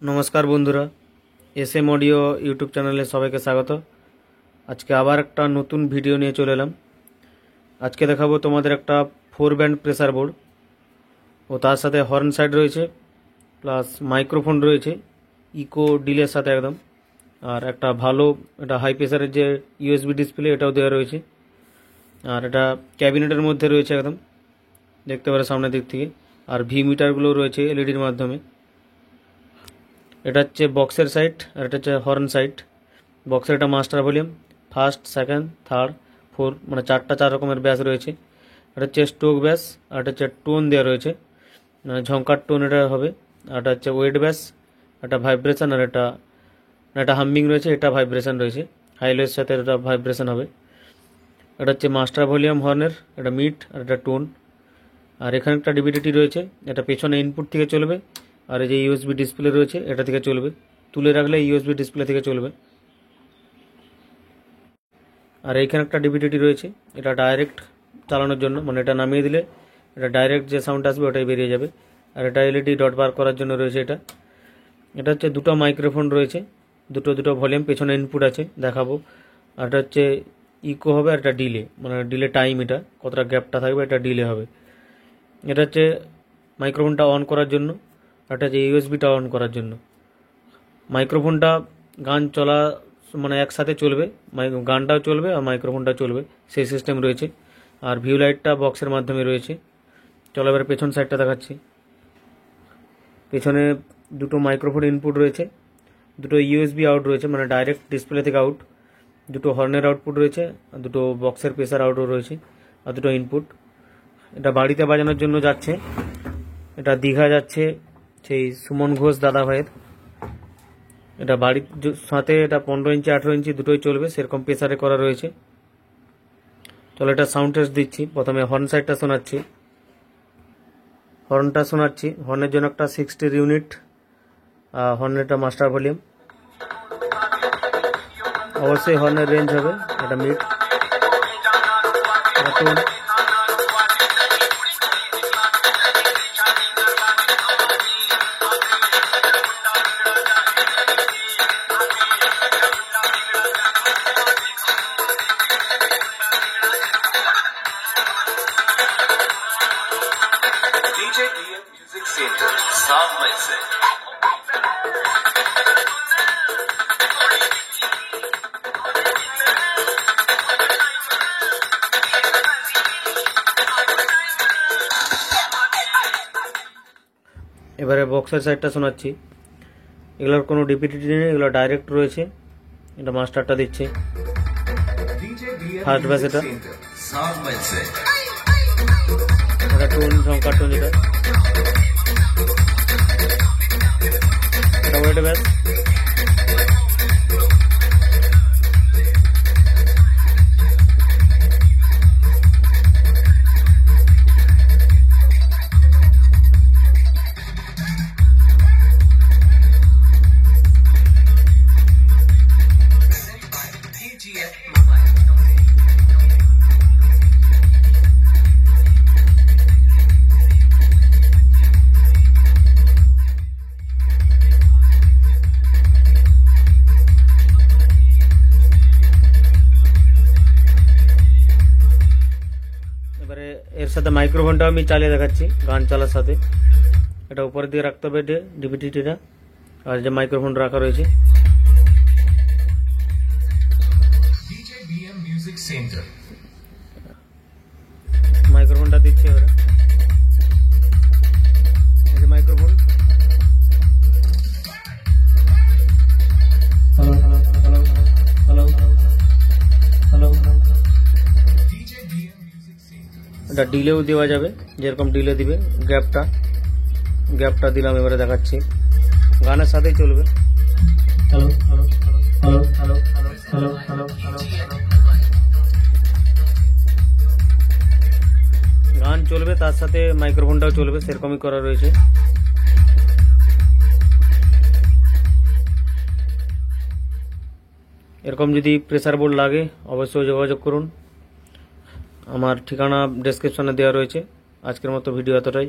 नमस्कार बंधुरा S M audio YouTube चैनले सबाइके स्वागत। आज के आबार एक नतून भिडियो निये चले एलाम। आज के देखाबो तोमादेर एकटा 4 बैंड प्रेसार बोर्ड और तार साथे हर्न साइड रयेछे प्लस माइक्रोफोन रयेछे इको डिलेर साथे एकदम और एकटा भालो एटा हाई प्रेसारेर जे यूएसबी डिसप्ले एटाओ देওয়া रयेछे और एटा कैबिनेटेर मধ্যে रयेछे एकदम देखते पारे सामने दिक थेके और भि मिटारगुलो रयेछे एलईडिर माध्यमे। এটা হচ্ছে বক্সের সাইড আর এটা হচ্ছে হর্ন সাইড। বক্সের এটা master volume first second third four মানে চারটা চার রকমের ব্যাস রয়েছে। এটা হচ্ছে স্ট্রোক ব্যাস আর এটা হচ্ছে টোন দেওয়া রয়েছে মানে ঝঙ্কার টোন এটা হবে। আর এটা হচ্ছে ওয়েট ব্যাস, এটা ভাইব্রেশন আর এটা হামিং রয়েছে, এটা ভাইব্রেশন রয়েছে হাইলোয়ের সাথে এটা ভাইব্রেশন হবে। এটা হচ্ছে মাস্টার ভলিউম হর্নের, এটা মিড আর এটা টোন। আর এখানে একটা ডিভিডিটি রয়েছে, এটা পেছনে ইনপুট থেকে চলবে और ये यूएसबी डिसप्ले रयेछे एटा थेके चलबे, तुले राखले यूएसबी डिसप्ले थेके चलबे। और एइखाने एकटा डिभिडिटी रयेछे, एटा डायरेक्ट चालानोर जोन्नो माने एटा नामिये दिले एटा डायरेक्ट जे साउंड आसबे ओटाई बेरिये जाबे। और एटा एलईडी डट बार करार जोन्नो रयेछे। एटा हच्छे दुটো माइक्रोफोन रयेछे, दुটো भलिউম पेছনে इनपुट आछे देखाबो। और एटा हच्छे इको होबे और एटा डिले माने डिले टाइम एटा कतटा ग्यापटा थाकबे एटा डिले होबे। एटा हच्छे माइक्रोफोनटा अन करार जोन्नो, এটা যে ইউএসবিটা অন করার জন্য। মাইক্রোফোনটা গান চলা মানে একসাথে চলবে, গানটাও চলবে আর মাইক্রোফোনটা চলবে সেই সিস্টেম রয়েছে। আর ভিউ লাইটটা বক্সের মাধ্যমে রয়েছে। চলো এবার পেছন সাইডটা দেখাচ্ছি। পেছনে দুটো মাইক্রোফোন ইনপুট রয়েছে, দুটো ইউএসবি আউট রয়েছে মানে ডাইরেক্ট ডিসপ্লে থেকে আউট, দুটো হর্নের আউটপুট রয়েছে আর দুটো বক্সের প্রেসার আউটও রয়েছে আর দুটো ইনপুট। এটা বাড়িতে বাজানোর জন্য যাচ্ছে, এটা দীঘা যাচ্ছে সেই সুমন ঘোষ দাদা ভাইয়ের। এটা বাড়ির সাথে এটা 15 ইঞ্চি 18 ইঞ্চি দুটোই চলবে সেরকম প্রেসারে করা রয়েছে। চলো এটা সাউন্ড টেস্ট দিচ্ছি। প্রথমে হর্ন সাইডটা শোনাচ্ছি, হর্নটা শোনাচ্ছি। হর্নের জন্য একটা 60 ইউনিট হর্নেরটা মাস্টার ভলিউম, অবশ্যই হর্নের রেঞ্জ হবে। এটা mid tone, DJ DM Music Center, South Mindset. এবারে বক্সের সাইডটা শোনাচ্ছি। এগুলোর কোনো ডিপিটিটি নেই, এগুলো ডাইরেক্ট রয়েছে। এটা মাস্টারটা দিচ্ছে ফার্স্ট ব্যাস, এটা এটা টোন ঝঙ্কার টোন, এটা ওয়েট ব্যাস। এবারে এর সাথে মাইক্রোফোনটাও আমি চালিয়ে দেখাচ্ছি গান চালার সাথে। এটা উপরের দিকে রাখতে হবে ডিভিডিটিটা আর যে মাইক্রোফোন রাখা রয়েছে। মাইক্রোফোনটা দিচ্ছে এবারে, এই যে microphone. Hello hello hello hello hello hello. এটা ডিলেও দেওয়া যাবে, যেরকম ডিলে দিবে গ্যাপটা দিলাম। এবারে দেখাচ্ছি গানের সাথেই চলবে। Hello hello hello hello hello hello hello. গান চলবে তার সাথে মাইক্রোফোনটাও চলবে, সেরকমই করা রয়েছে। এরকম যদি প্রেসার বোর্ড লাগে অবশ্যই যোগাযোগ করুন। আমার ঠিকানা ডেসক্রিপশনে দেওয়া রয়েছে। আজকের মতো ভিডিও এতটাই।